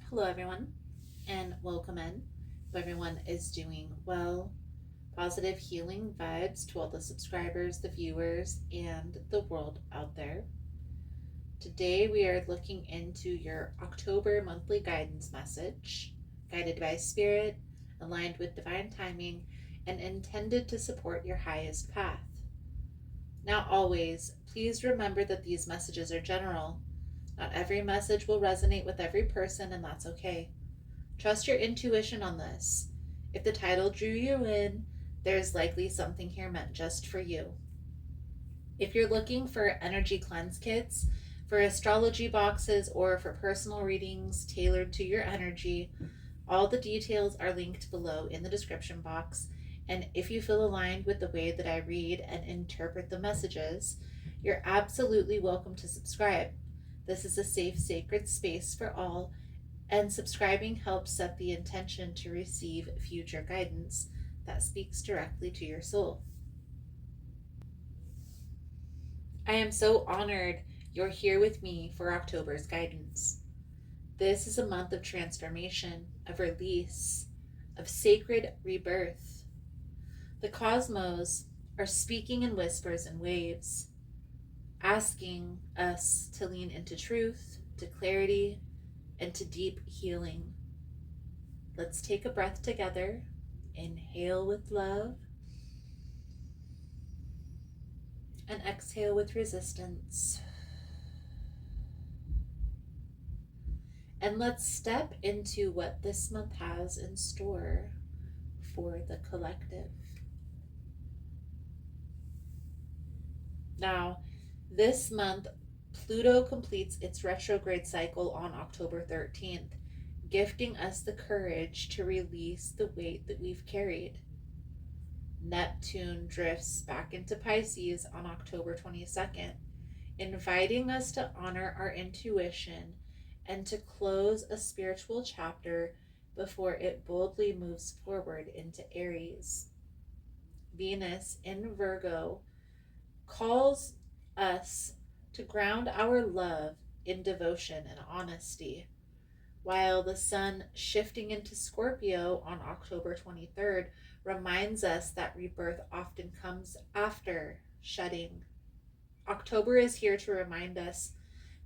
Hello, everyone, and welcome in. Hope everyone is doing well. Positive healing vibes to all the subscribers, the viewers, and the world out there. Today, we are looking into your October monthly guidance message, guided by spirit, aligned with divine timing, and intended to support your highest path. Now, always, please remember that these messages are general. Not every message will resonate with every person, and that's okay. Trust your intuition on this. If the title drew you in, there's likely something here meant just for you. If you're looking for energy cleanse kits, for astrology boxes, or for personal readings tailored to your energy, all the details are linked below in the description box. And if you feel aligned with the way that I read and interpret the messages, you're absolutely welcome to subscribe. This is a safe, sacred space for all, and subscribing helps set the intention to receive future guidance that speaks directly to your soul. I am so honored you're here with me for October's guidance. This is a month of transformation, of release, of sacred rebirth. The cosmos are speaking in whispers and waves, asking us to lean into truth, to clarity, and to deep healing. Let's take a breath together. Inhale with love and exhale with resistance. And let's step into what this month has in store for the collective. Now, this month, Pluto completes its retrograde cycle on October 13th, gifting us the courage to release the weight that we've carried. Neptune drifts back into Pisces on October 22nd, inviting us to honor our intuition and to close a spiritual chapter before it boldly moves forward into Aries. Venus in Virgo calls us to ground our love in devotion and honesty, while the sun shifting into Scorpio on October 23rd reminds us that rebirth often comes after shedding. October is here to remind us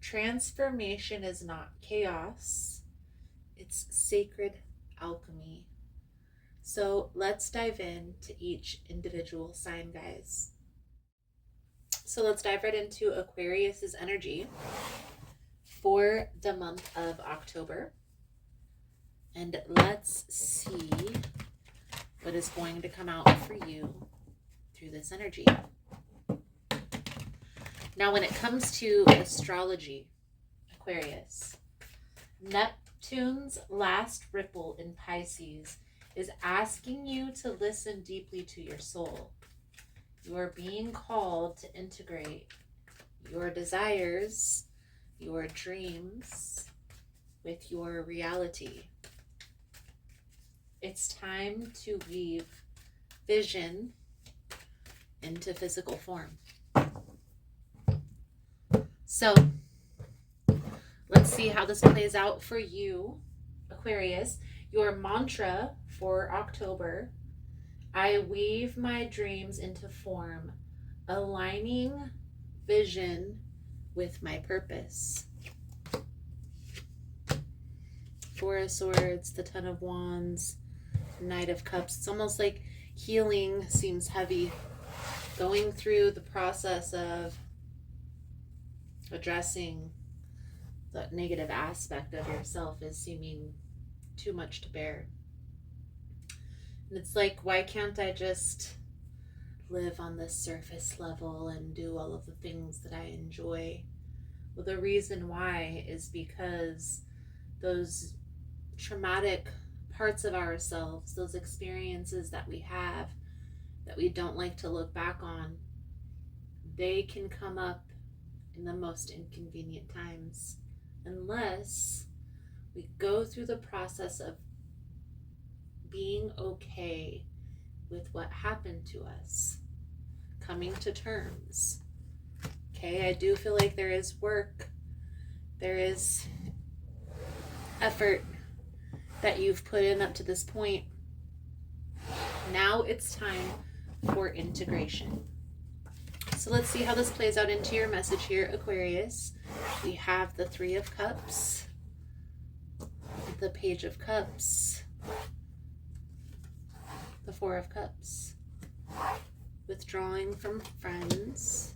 transformation is not chaos, it's sacred alchemy. So let's dive into each individual sign, guys. So let's dive right into Aquarius's energy for the month of October. And let's see what is going to come out for you through this energy. Now, when it comes to astrology, Aquarius, Neptune's last ripple in Pisces is asking you to listen deeply to your soul. You are being called to integrate your desires, your dreams, with your reality. It's time to weave vision into physical form. So let's see how this plays out for you, Aquarius. Your mantra for October: I weave my dreams into form, aligning vision with my purpose. Four of Swords, the Ten of Wands, Knight of Cups. It's almost like healing seems heavy. Going through the process of addressing the negative aspect of yourself is seeming too much to bear. And it's like, why can't I just live on this surface level and do all of the things that I enjoy? Well, the reason why is because those traumatic parts of ourselves, those experiences that we have that we don't like to look back on, they can come up in the most inconvenient times unless we go through the process of being okay with what happened to us, coming to terms. Okay, I do feel like there is work, there is effort that you've put in up to this point. Now it's time for integration. So let's see how this plays out into your message here, Aquarius. We have the Three of Cups, the Page of Cups, the Four of Cups, withdrawing from friends.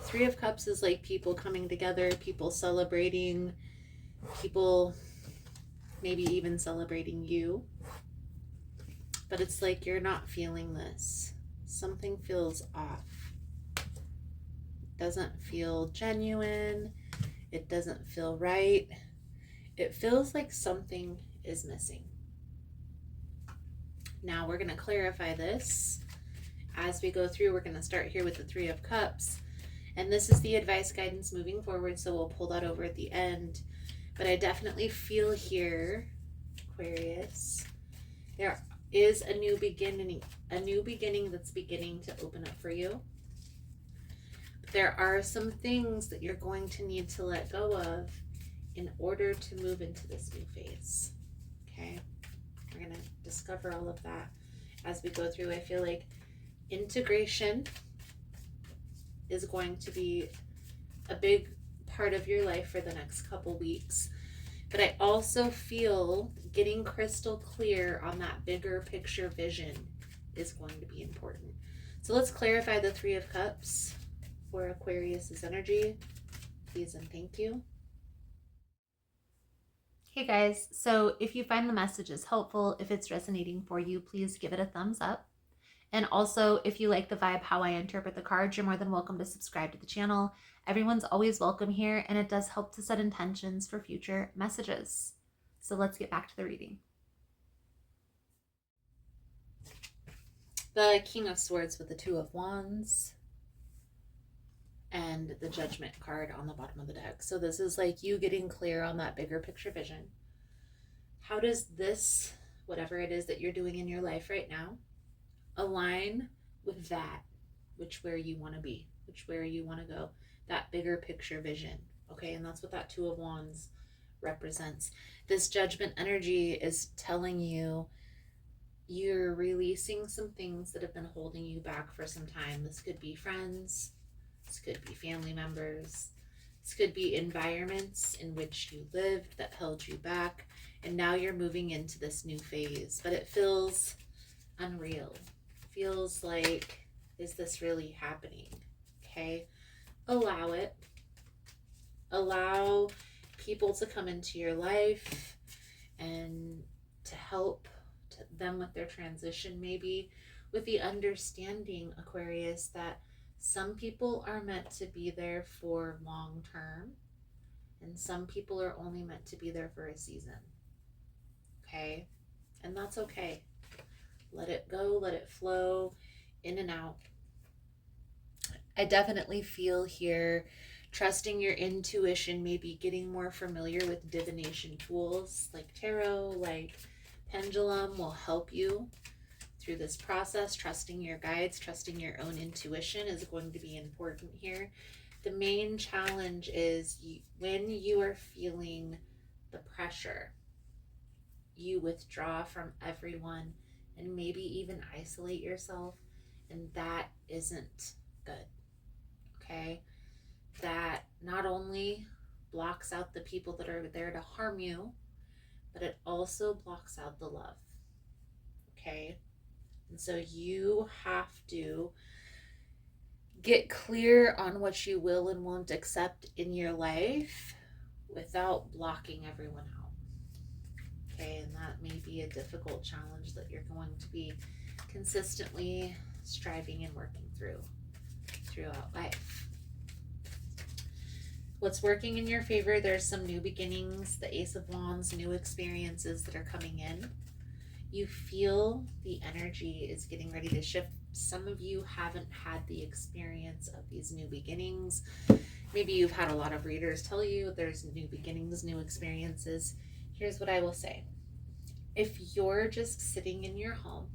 Three of Cups is like people coming together, people celebrating, people maybe even celebrating you. But it's like you're not feeling this. Something feels off. It doesn't feel genuine. It doesn't feel right. It feels like something is missing. Now we're going to clarify this. As we go through, we're going to start here with the Three of Cups. And this is the advice guidance moving forward, so we'll pull that over at the end. But I definitely feel here, Aquarius, there is a new beginning that's beginning to open up for you. But there are some things that you're going to need to let go of in order to move into this new phase. Okay? We're going to discover all of that as we go through. I feel like integration is going to be a big part of your life for the next couple weeks. But I also feel getting crystal clear on that bigger picture vision is going to be important. So let's clarify the Three of Cups for Aquarius's energy. Please and thank you. Hey guys, so if you find the messages helpful, if it's resonating for you, please give it a thumbs up. And also, if you like the vibe, how I interpret the cards, you're more than welcome to subscribe to the channel. Everyone's always welcome here, and it does help to set intentions for future messages. So let's get back to the reading. The King of Swords with the Two of Wands and the Judgment card on the bottom of the deck. So this is like you getting clear on that bigger picture vision. How does this, whatever it is that you're doing in your life right now, align with that, where you want to be, where you want to go, that bigger picture vision? Okay, and that's what that Two of Wands represents. This Judgment energy is telling you you're releasing some things that have been holding you back for some time. This could be friends, this could be family members, this could be environments in which you lived that held you back, and now you're moving into this new phase. But it feels unreal. Feels like, is this really happening? Okay, allow it. Allow people to come into your life and to help them with their transition, maybe with the understanding, Aquarius, that some people are meant to be there for long term and some people are only meant to be there for a season. Okay, and that's okay. Let it go, let it flow in and out. I definitely feel here trusting your intuition, maybe getting more familiar with divination tools like tarot, like pendulum will help you through this process. Trusting your guides, trusting your own intuition is going to be important here. The main challenge is when you are feeling the pressure, you withdraw from everyone and maybe even isolate yourself, and that isn't good. Okay, that not only blocks out the people that are there to harm you, but it also blocks out the love. Okay, and so you have to get clear on what you will and won't accept in your life without blocking everyone out. Okay, and that may be a difficult challenge that you're going to be consistently striving and working throughout life. What's working in your favor, there's some new beginnings, the Ace of Wands, new experiences that are coming in. You feel the energy is getting ready to shift. Some of you haven't had the experience of these new beginnings. Maybe you've had a lot of readers tell you there's new beginnings, new experiences. Here's what I will say. If you're just sitting in your home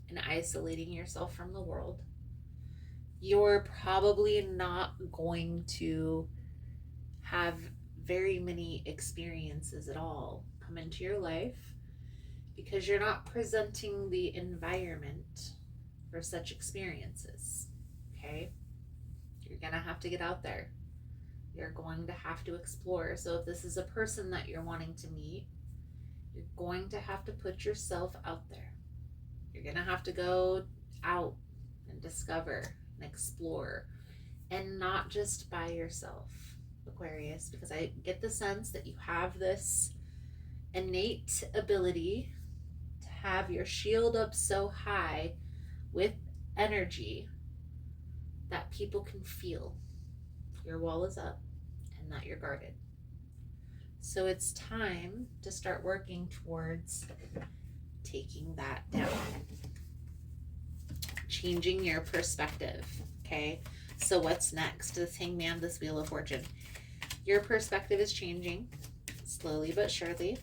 and isolating yourself from the world, you're probably not going to have very many experiences at all come into your life. because you're not presenting the environment for such experiences. Okay? You're going to have to get out there. You're going to have to explore. So if this is a person that you're wanting to meet, you're going to have to put yourself out there. You're going to have to go out and discover and explore, and not just by yourself, Aquarius, because I get the sense that you have this innate ability to have your shield up so high with energy that people can feel your wall is up and that you're guarded. So it's time to start working towards taking that down, changing your perspective. Okay, so what's next? This Hangman, this Wheel of Fortune. Your perspective is changing slowly but surely.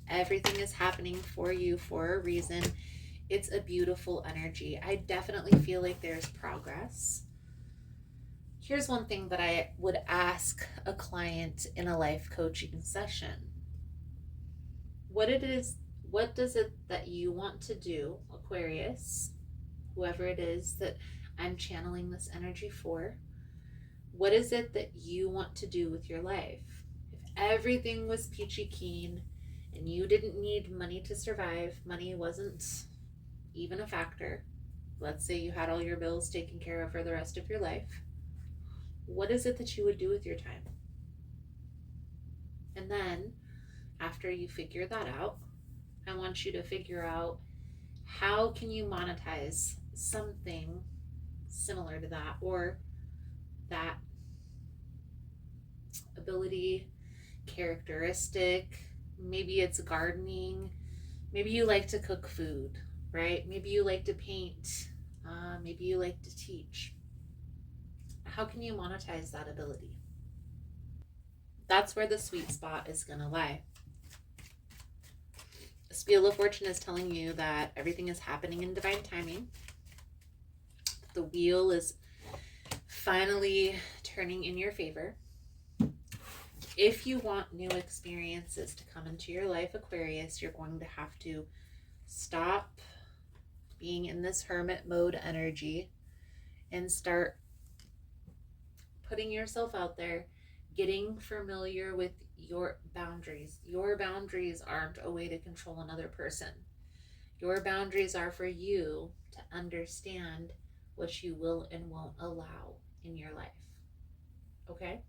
Everything is happening for you for a reason. It's a beautiful energy. I definitely feel like there's progress. Here's one thing that I would ask a client in a life coaching session. What does it that you want to do, Aquarius, whoever it is that I'm channeling this energy for, what is it that you want to do with your life? If everything was peachy keen and you didn't need money to survive, money wasn't even a factor, let's say you had all your bills taken care of for the rest of your life, what is it that you would do with your time? And then after you figure that out, I want you to figure out how can you monetize something similar to that, or that ability, characteristic. Maybe it's gardening. Maybe you like to cook food, right? Maybe you like to paint. Maybe you like to teach. How can you monetize that ability? That's where the sweet spot is going to lie. The Wheel of Fortune is telling you that everything is happening in divine timing. The wheel is finally turning in your favor. If you want new experiences to come into your life, Aquarius, you're going to have to stop being in this hermit mode energy and start putting yourself out there, getting familiar with your boundaries. Your boundaries aren't a way to control another person. Your boundaries are for you to understand what you will and won't allow in your life. Okay?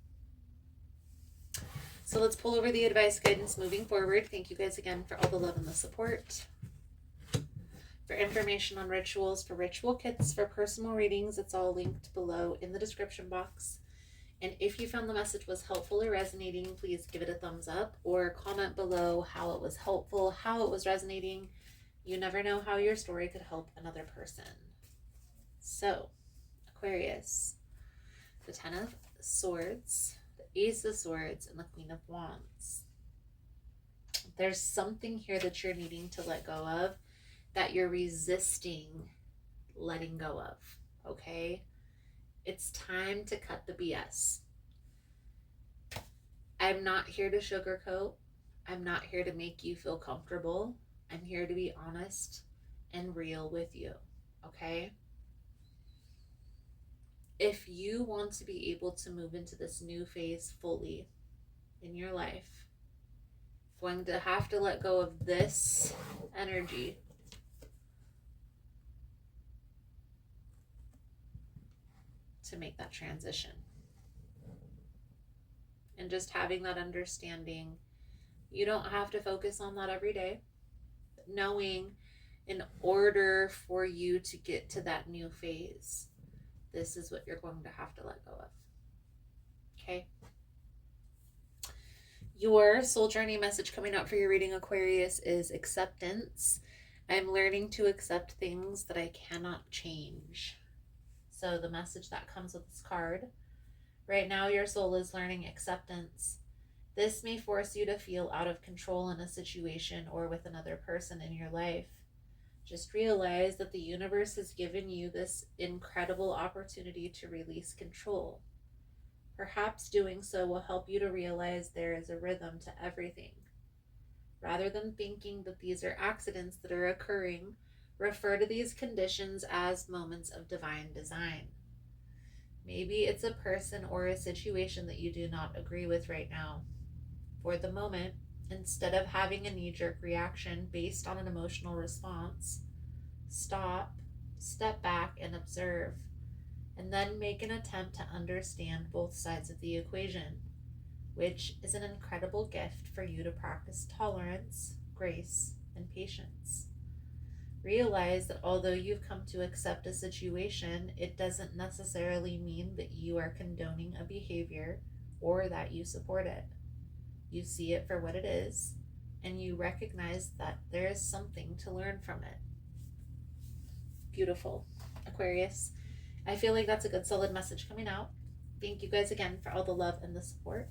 So let's pull over the advice guidance moving forward. Thank you guys again for all the love and the support. For information on rituals, for ritual kits, for personal readings, it's all linked below in the description box. And if you found the message was helpful or resonating, please give it a thumbs up or comment below how it was helpful, how it was resonating. You never know how your story could help another person. So, Aquarius, the Ten of Swords, the Ace of Swords, and the Queen of Wands. There's something here that you're needing to let go of, that you're resisting letting go of, okay? It's time to cut the BS. I'm not here to sugarcoat. I'm not here to make you feel comfortable. I'm here to be honest and real with you, okay? If you want to be able to move into this new phase fully in your life, going to have to let go of this energy to make that transition. And just having that understanding, you don't have to focus on that every day, but knowing in order for you to get to that new phase, this is what you're going to have to let go of. Okay? Your soul journey message coming out for your reading, Aquarius, is acceptance. I'm learning to accept things that I cannot change. So the message that comes with this card, right now your soul is learning acceptance. This may force you to feel out of control in a situation or with another person in your life. Just realize that the universe has given you this incredible opportunity to release control. Perhaps doing so will help you to realize there is a rhythm to everything. Rather than thinking that these are accidents that are occurring, refer to these conditions as moments of divine design. Maybe it's a person or a situation that you do not agree with right now. For the moment, instead of having a knee jerk reaction based on an emotional response, stop, step back, and observe, and then make an attempt to understand both sides of the equation, which is an incredible gift for you to practice tolerance, grace, and patience. Realize that although you've come to accept a situation, it doesn't necessarily mean that you are condoning a behavior or that you support it. You see it for what it is, and you recognize that there is something to learn from it. Beautiful, Aquarius. I feel like that's a good solid message coming out. Thank you guys again for all the love and the support.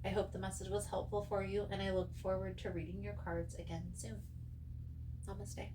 I hope the message was helpful for you, and I look forward to reading your cards again soon. Namaste.